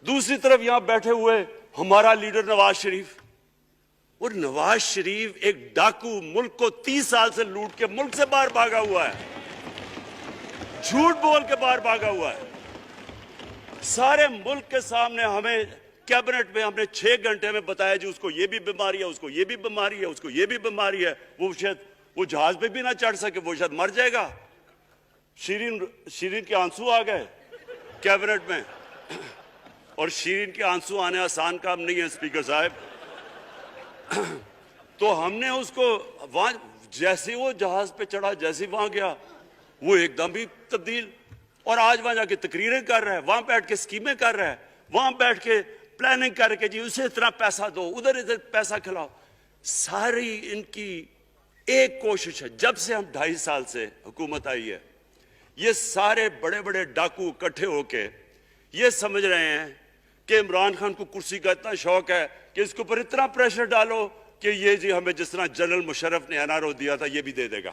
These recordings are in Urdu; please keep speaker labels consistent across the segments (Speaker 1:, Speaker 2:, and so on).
Speaker 1: دوسری طرف یہاں بیٹھے ہوئے ہمارا لیڈر نواز شریف، اور نواز شریف ایک ڈاکو، ملک کو 30 سال سے لوٹ کے ملک سے باہر بھاگا ہوا ہے، جھوٹ بول کے باہر بھاگا ہوا ہے۔ سارے ملک کے سامنے ہمیں کیبنٹ میں ہم نے 6 گھنٹے میں بتایا جی اس کو یہ بھی بیماری ہے، اس کو یہ بھی بیماری ہے، اس کو یہ بھی بیماری ہے، وہ شاید وہ جہاز پہ بھی نہ چڑھ سکے، وہ شاید مر جائے گا۔ شیرین کے آنسو آ گئے کیبنٹ میں، اور شیرین کے آنسو آنے آسان کام نہیں ہے اسپیکر صاحب۔ تو ہم نے اس کو وہاں جیسے وہ جہاز پہ چڑھا، جیسے وہاں گیا، وہ ایک دم ہی تبدیل، اور آج وہاں جا کے تقریریں کر رہا ہے، وہاں بیٹھ کے اسکیمیں کر رہا ہے، وہاں بیٹھ کے پلاننگ کر کے جی اسے اتنا پیسہ دو، ادھر پیسہ کھلاؤ۔ ساری ان کی ایک کوشش ہے، جب سے ہم 2.5 سال سے حکومت آئی ہے، یہ سارے بڑے بڑے ڈاکو اکٹھے ہو کے یہ سمجھ رہے ہیں کہ عمران خان کو کرسی کا اتنا شوق ہے کہ اس کے اوپر اتنا پریشر ڈالو کہ یہ جی ہمیں جس طرح جنرل مشرف نے NRO دیا تھا یہ بھی دے دے گا۔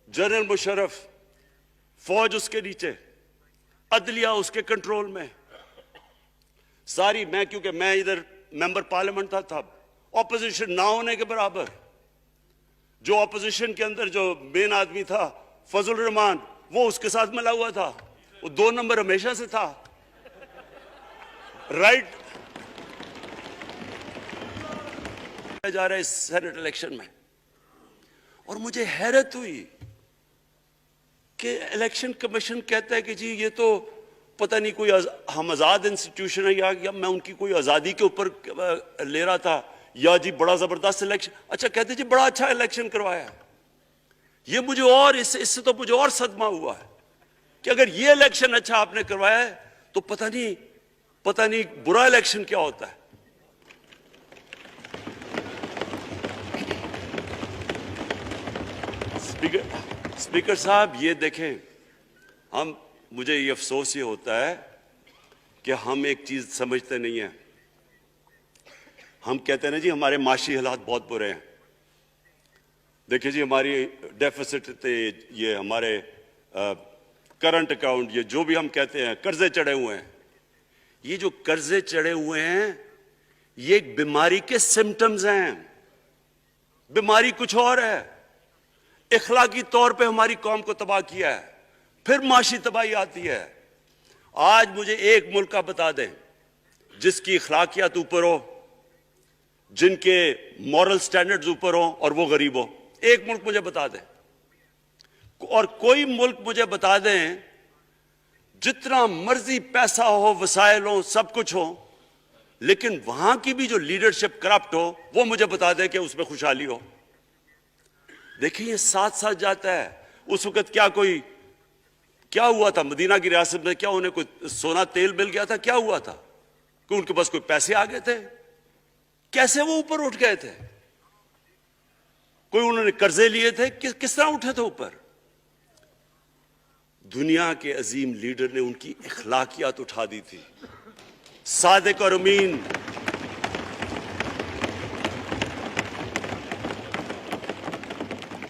Speaker 1: جنرل مشرف، فوج اس کے نیچے، عدلیہ اس کے کنٹرول میں، ساری کیونکہ میں ادھر ممبر پارلیمنٹ تھا اپوزیشن نہ ہونے کے برابر، جو اپوزیشن کے اندر جو مین آدمی تھا فضل الرحمان، وہ اس کے ساتھ ملا ہوا تھا، وہ 2 نمبر ہمیشہ سے تھا، رائٹ جا رہا ہے اس سینٹ الیکشن میں۔ اور مجھے حیرت ہوئی کہ الیکشن کمیشن کہتا ہے کہ جی یہ تو پتہ نہیں کوئی ہم آزاد انسٹیٹیوشن ہے یا میں ان کی کوئی آزادی کے اوپر لے رہا تھا، یا جی بڑا زبردست الیکشن، اچھا کہتے جی بڑا اچھا الیکشن کروایا۔ یہ مجھے اور اس سے تو مجھے اور صدمہ ہوا ہے کہ اگر یہ الیکشن اچھا آپ نے کروایا ہے تو پتہ نہیں برا الیکشن کیا ہوتا ہے۔ اسپیکر صاحب یہ دیکھیں، مجھے یہ افسوس یہ ہوتا ہے کہ ہم ایک چیز سمجھتے نہیں ہیں۔ ہم کہتے ہیں نا جی ہمارے معاشی حالات بہت برے ہیں، دیکھیں جی ہماری ڈیفیسٹ تھے، یہ ہمارے کرنٹ اکاؤنٹ، یہ جو بھی ہم کہتے ہیں قرضے چڑھے ہوئے ہیں۔ یہ جو قرضے چڑھے ہوئے ہیں یہ ایک بیماری کے سمٹمز ہیں، بیماری کچھ اور ہے۔ اخلاقی طور پہ ہماری قوم کو تباہ کیا ہے، پھر معاشی تباہی آتی ہے۔ آج مجھے ایک ملک کا بتا دیں جس کی اخلاقیات اوپر ہو، جن کے مورل سٹینڈرڈز اوپر ہوں اور وہ غریب ہو، ایک ملک مجھے بتا دیں، اور کوئی ملک مجھے بتا دیں جتنا مرضی پیسہ ہو، وسائل ہو، سب کچھ ہو، لیکن وہاں کی بھی جو لیڈرشپ کرپٹ ہو وہ مجھے بتا دیں کہ اس میں خوشحالی ہو۔ دیکھیں یہ ساتھ ساتھ جاتا ہے۔ اس وقت کیا ہوا تھا مدینہ کی ریاست میں؟ کیا انہیں کوئی سونا تیل مل گیا تھا؟ کیا ہوا تھا کہ ان کے پاس کوئی پیسے آ گئے تھے؟ کیسے وہ اوپر اٹھ گئے تھے؟ کوئی انہوں نے قرضے لیے تھے؟ کس طرح اٹھے تھے اوپر؟ دنیا کے عظیم لیڈر نے ان کی اخلاقیات اٹھا دی تھی، صادق اور امین۔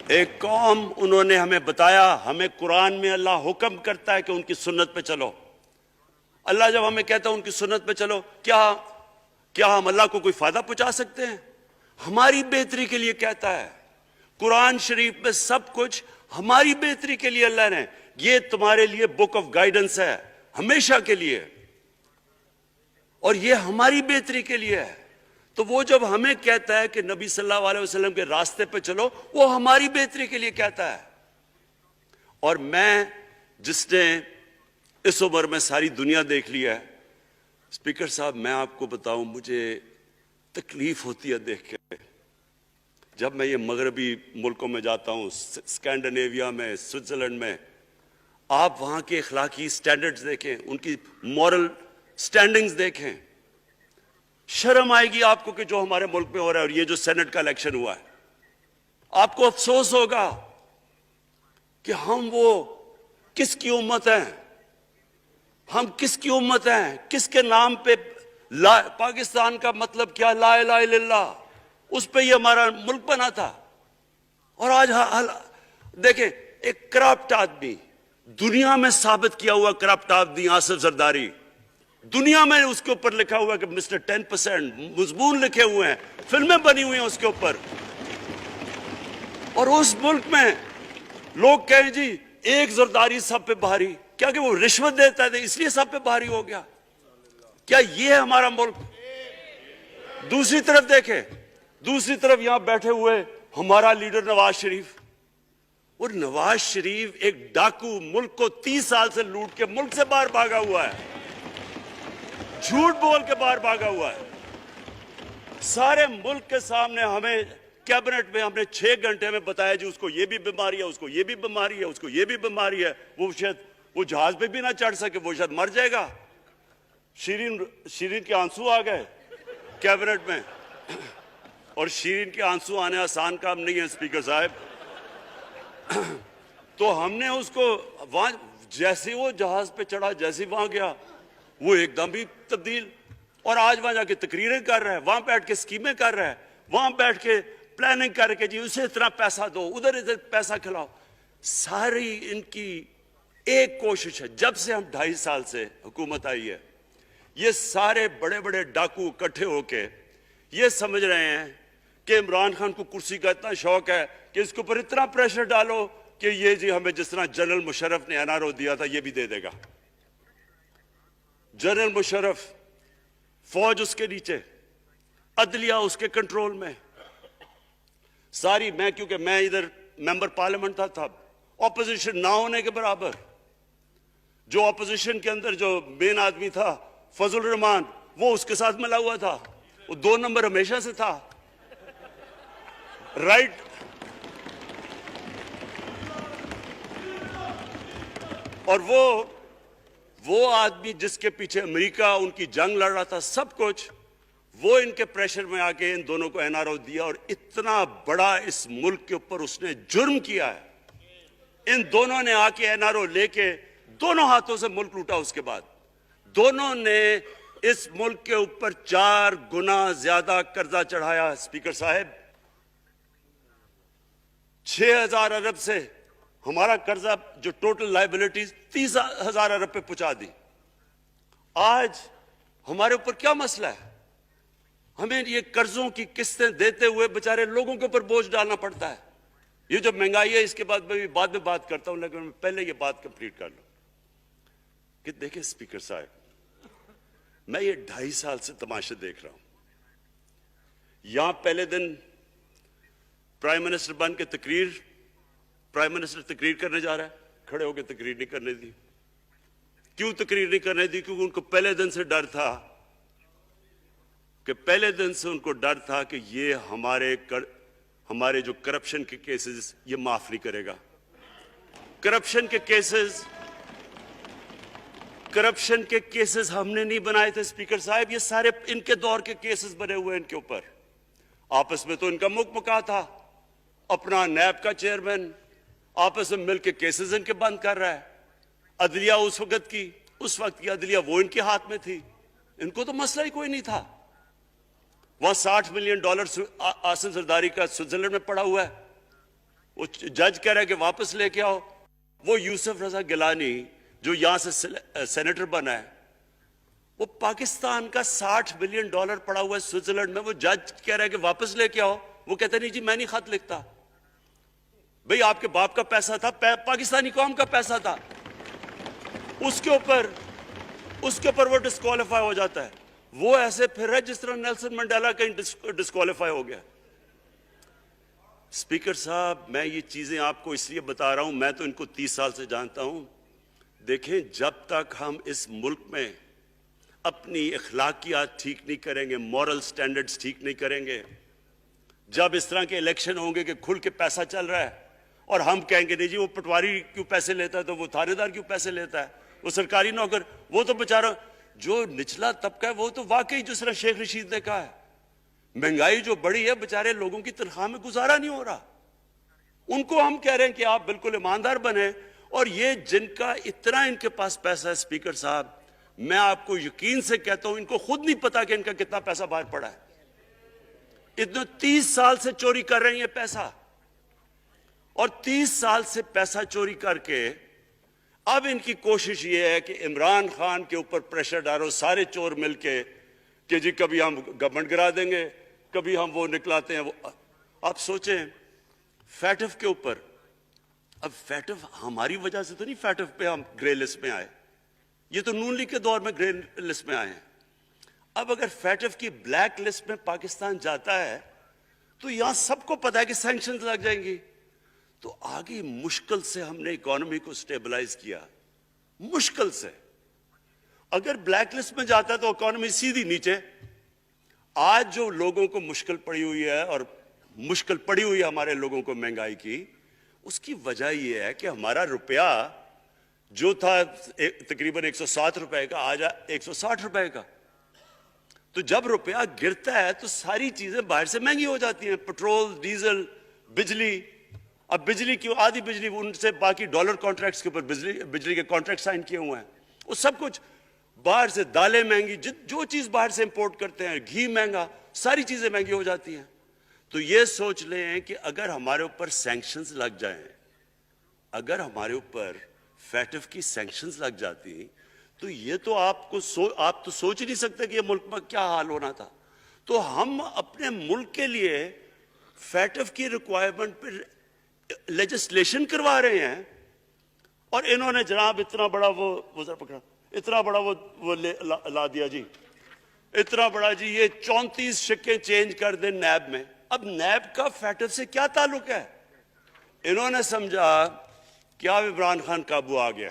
Speaker 1: ایک قوم انہوں نے ہمیں بتایا، ہمیں قرآن میں اللہ حکم کرتا ہے کہ ان کی سنت پہ چلو۔ اللہ جب ہمیں کہتا ہے ان کی سنت پہ چلو، کیا ہم اللہ کو کوئی فائدہ پہنچا سکتے ہیں؟ ہماری بہتری کے لیے کہتا ہے قرآن شریف میں، سب کچھ ہماری بہتری کے لیے اللہ نے، یہ تمہارے لیے بک آف گائیڈنس ہے ہمیشہ کے لیے، اور یہ ہماری بہتری کے لیے ہے۔ تو وہ جب ہمیں کہتا ہے کہ نبی صلی اللہ علیہ وسلم کے راستے پہ چلو، وہ ہماری بہتری کے لیے کہتا ہے۔ اور میں جس نے اس عمر میں ساری دنیا دیکھ لی ہے، اسپیکر صاحب میں آپ کو بتاؤں مجھے تکلیف ہوتی ہے دیکھ کے، جب میں یہ مغربی ملکوں میں جاتا ہوں، اسکینڈینیویا میں، سوئٹزرلینڈ میں، آپ وہاں کے اخلاقی سٹینڈرڈز دیکھیں، ان کی مورل سٹینڈنگز دیکھیں، شرم آئے گی آپ کو کہ جو ہمارے ملک میں ہو رہا ہے۔ اور یہ جو سینٹ کا الیکشن ہوا ہے، آپ کو افسوس ہوگا کہ ہم وہ کس کی امت ہیں، ہم کس کی امت ہیں، کس کے نام پہ پاکستان کا مطلب کیا، لا الہ الا اللہ، اس پہ یہ ہمارا ملک بنا تھا۔ اور آج دیکھیں ایک کرپٹ آدمی، دنیا میں ثابت کیا ہوا کرپٹ آدمی آصف زرداری، دنیا میں اس کے اوپر لکھا ہوا ہے کہ مسٹر 10%، مضمون لکھے ہوئے ہیں، فلمیں بنی ہوئی ہیں اس کے اوپر. اور اس ملک میں لوگ کہیں جی ایک زرداری سب پہ بھاری، کیا کہ وہ رشوت دیتا ہے اس لیے سب پہ بھاری ہو گیا؟ کیا یہ ہے ہمارا ملک؟ دوسری طرف دیکھیں، دوسری طرف یہاں بیٹھے ہوئے ہمارا لیڈر نواز شریف. اور نواز شریف ایک ڈاکو، ملک کو 30 سال سے لوٹ کے ملک سے باہر بھاگا ہوا ہے، جھوٹ بول کے باہر بھاگا ہوا ہے. سارے ملک کے سامنے ہمیں کیبنٹ میں ہم نے 6 گھنٹے میں بتایا جی اس کو یہ بھی بیماری ہے، اس کو یہ بھی بیماری ہے، اس کو یہ بھی بیماری ہے، وہ شاید وہ جہاز پہ بھی نہ چڑھ سکے، وہ شاید مر جائے گا. شیرین کے آنسو آ گئے کیبنٹ میں. اور شیرین کے آنسو آنے آسان کام نہیں ہے اسپیکر صاحب. تو ہم نے اس کو وہاں جیسے وہ جہاز پہ چڑھا، جیسے وہاں گیا وہ ایک دم بھی تبدیل. اور آج وہاں جا کے تقریریں کر رہا ہے، وہاں بیٹھ کے سکیمیں کر رہا ہے، وہاں بیٹھ کے پلاننگ کر کے جی اسے اتنا پیسہ دو، ادھر پیسہ کھلاؤ. ساری ان کی ایک کوشش ہے جب سے ہم 2.5 سال سے حکومت آئی ہے، یہ سارے بڑے بڑے ڈاکو اکٹھے ہو کے یہ سمجھ رہے ہیں کہ عمران خان کو کرسی کا اتنا شوق ہے کہ اس کے اوپر اتنا پریشر ڈالو کہ یہ جی ہمیں جس طرح جنرل مشرف نے NRO دیا تھا یہ بھی دے دے گا. جنرل مشرف، فوج اس کے نیچے، عدلیہ اس کے کنٹرول میں ساری. میں کیونکہ میں ادھر ممبر پارلیمنٹ تھا اپوزیشن نہ ہونے کے برابر. جو اپوزیشن کے اندر جو مین آدمی تھا فضل الرحمان، وہ اس کے ساتھ ملا ہوا تھا، وہ 2 نمبر ہمیشہ سے تھا. رائٹ. اور وہ آدمی جس کے پیچھے امریکہ ان کی جنگ لڑ رہا تھا، سب کچھ وہ ان کے پریشر میں آ کے ان دونوں کو NRO دیا. اور اتنا بڑا اس ملک کے اوپر اس نے جرم کیا ہے. ان دونوں نے آ کے NRO لے کے دونوں ہاتھوں سے ملک لوٹا. اس کے بعد دونوں نے اس ملک کے اوپر 4 گنا زیادہ قرضہ چڑھایا. اسپیکر صاحب 6,000 ارب سے ہمارا قرضہ جو ٹوٹل لائبلٹیز 30,000 ارب پہ پہنچا دی. آج ہمارے اوپر کیا مسئلہ ہے؟ ہمیں یہ قرضوں کی قسطیں دیتے ہوئے بیچارے لوگوں کے اوپر بوجھ ڈالنا پڑتا ہے. یہ جو مہنگائی ہے اس کے بعد میں بعد میں بات کرتا ہوں، لیکن میں پہلے یہ بات کمپلیٹ کر لوں کہ دیکھیں اسپیکر صاحب، میں یہ 2.5 سال سے تماشے دیکھ رہا ہوں. یہاں پہلے دن پرائم منسٹر بن کے پرائم منسٹر تقریر کرنے جا رہا ہے، کھڑے ہو کے تقریر نہیں کرنے دی. کیوں تقریر نہیں کرنے دی؟ کیونکہ ان کو پہلے دن سے ڈر تھا کہ یہ ہمارے جو کرپشن کے کیسز یہ معاف نہیں کرے گا. کرپشن کے کیسز ہم نے نہیں بنائے تھے اسپیکر صاحب، یہ سارے ان کے دور کے کیسز بنے ہوئے ان کے اوپر. آپس میں تو ان کا مکا تھا. اپنا نیب کا چیئرمین آپس میں مل کے کیسز ان کے بند کر رہا ہے. عدلیہ اس وقت کی عدلیہ وہ ان کے ہاتھ میں تھی. ان کو تو مسئلہ ہی کوئی نہیں تھا. وہاں $60 ملین آصف زرداری کا سوئٹزرلینڈ میں پڑا ہوا ہے. وہ جج کہہ رہا ہے کہ واپس لے کے آؤ. وہ یوسف رضا گیلانی جو یہاں سے سینیٹر بنا ہے، وہ پاکستان کا $60 ملین پڑا ہوا ہے سوئٹزرلینڈ میں. وہ جج کہہ رہا ہے کہ واپس لے کے آؤ. وہ کہتے نہیں جی میں نہیں خط لکھتا. بھئی آپ کے باپ کا پیسہ تھا، پاکستانی قوم کا پیسہ تھا. اس کے اوپر وہ ڈسکوالیفائی ہو جاتا ہے. وہ ایسے پھر رہا ہے جس طرح نیلسن منڈیلا کہیں ڈسکوالیفائی ہو گیا. اسپیکر صاحب میں یہ چیزیں آپ کو اس لیے بتا رہا ہوں، میں تو ان کو 30 سال سے جانتا ہوں. دیکھیں جب تک ہم اس ملک میں اپنی اخلاقیات ٹھیک نہیں کریں گے، مورل سٹینڈرڈز ٹھیک نہیں کریں گے، جب اس طرح کے الیکشن ہوں گے کہ کھل کے پیسہ چل رہا ہے اور ہم کہیں گے نہیں جی وہ پٹواری کیوں پیسے لیتا ہے، تو وہ تھانے دار کیوں پیسے لیتا ہے، وہ سرکاری نوکر، وہ تو بیچارہ جو نچلا طبقہ ہے وہ تو واقعی جس طرح شیخ رشید نے کہا ہے مہنگائی جو بڑی ہے بیچارے لوگوں کی تنخواہ میں گزارا نہیں ہو رہا. ان کو ہم کہہ رہے ہیں کہ آپ بالکل ایماندار بنیں. اور یہ جن کا اتنا ان کے پاس پیسہ ہے اسپیکر صاحب، میں آپ کو یقین سے کہتا ہوں ان کو خود نہیں پتا کہ ان کا کتنا پیسہ باہر پڑا ہے. اتنے 30 سال سے چوری کر رہے ہیں یہ پیسہ، اور 30 سال سے پیسہ چوری کر کے اب ان کی کوشش یہ ہے کہ عمران خان کے اوپر پریشر ڈالو سارے چور مل کے کہ جی کبھی ہم گورنمنٹ گرا دیں گے، کبھی ہم وہ نکلاتے ہیں وہ۔ آپ سوچیں فیٹف کے اوپر، اب فیٹف ہماری وجہ سے تو نہیں فیٹف پہ ہم گرے لسٹ میں آئے، یہ تو نون لیگ کے دور میں گرے لسٹ میں آئے ہیں۔ اب اگر فیٹف کی بلیک لسٹ میں پاکستان جاتا ہے تو یہاں سب کو پتا ہے کہ سینکشنز لگ جائیں گی، تو آگے مشکل سے ہم نے اکانومی کو سٹیبلائز کیا، مشکل سے۔ اگر بلیک لسٹ میں جاتا ہے تو اکانومی سیدھی نیچے۔ آج جو لوگوں کو مشکل پڑی ہوئی ہے، اور مشکل پڑی ہوئی ہے ہمارے لوگوں کو مہنگائی کی، اس کی وجہ یہ ہے کہ ہمارا روپیہ جو تھا تقریباً 107 روپے کا، آج 160 روپے کا۔ تو جب روپیہ گرتا ہے تو ساری چیزیں باہر سے مہنگی ہو جاتی ہیں، پٹرول، ڈیزل، بجلی۔ اب بجلی کی آدھی بجلی ان سے باقی ڈالر کانٹریکٹس کے اوپر بجلی کے کانٹریکٹ سائن کیے ہوئے ہیں، وہ سب کچھ باہر سے، دالیں مہنگی، جو چیز باہر سے امپورٹ کرتے ہیں، گھی مہنگا، ساری چیزیں مہنگی ہو جاتی ہیں۔ تو یہ سوچ لیں کہ اگر ہمارے اوپر سینکشنز لگ جائیں، اگر ہمارے اوپر فیٹف کی سینکشنز لگ جاتی تو یہ تو آپ تو سوچ ہی نہیں سکتے کہ یہ ملک میں کیا حال ہونا تھا۔ تو ہم اپنے ملک کے لیے فیٹف کی ریکوائرمنٹ پہ لیجسلیشن کروا رہے ہیں، اور انہوں نے جناب اتنا بڑا وہ ذرا پکڑا، اتنا بڑا وہ لا دیا جی، اتنا بڑا جی، یہ 34 شکیں چینج کر دیں نیب میں۔ اب نیب کا فیٹف سے کیا تعلق ہے؟ انہوں نے سمجھا کہ اب عمران خان قابو آ گیا،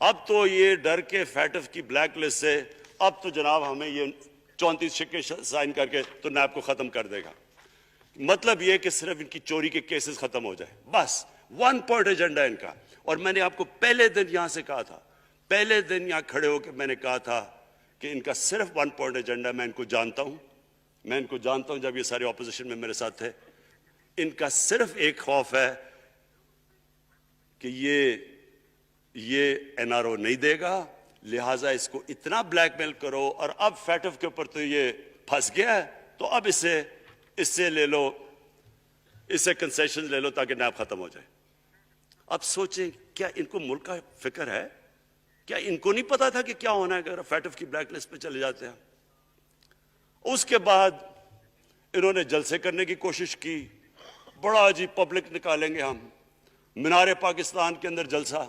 Speaker 1: اب تو یہ ڈر کے فیٹف کی بلیک لسٹ سے، اب تو جناب ہمیں یہ 34 شکیں سائن کر کے تو نیب کو ختم کر دے گا۔ مطلب یہ کہ صرف ان کی چوری کے کیسز ختم ہو جائے، بس 1 پوائنٹ ایجنڈا ان کا۔ اور میں نے آپ کو پہلے دن یہاں سے کہا تھا، پہلے دن یہاں کھڑے ہو کے میں نے کہا تھا کہ ان کا صرف 1 پوائنٹ ایجنڈا۔ میں ان کو جانتا ہوں، جب یہ سارے اپوزیشن میں میرے ساتھ تھے۔ ان کا صرف ایک خوف ہے کہ یہ این آر او نہیں دے گا، لہٰذا اس کو اتنا بلیک میل کرو، اور اب فیٹف کے اوپر تو یہ پھنس گیا ہے، تو اب اس سے لے لو، اس سے کنسیشن لے لو تاکہ نیب ختم ہو جائے۔ اب سوچیں کیا ان کو ملک کا فکر ہے؟ کیا ان کو نہیں پتا تھا کہ کیا ہونا ہے اگر فیٹف کی بلیک لسٹ پہ چلے جاتے ہیں؟ اس کے بعد انہوں نے جلسے کرنے کی کوشش کی، بڑا جی پبلک نکالیں گے ہم، مینار پاکستان کے اندر جلسہ۔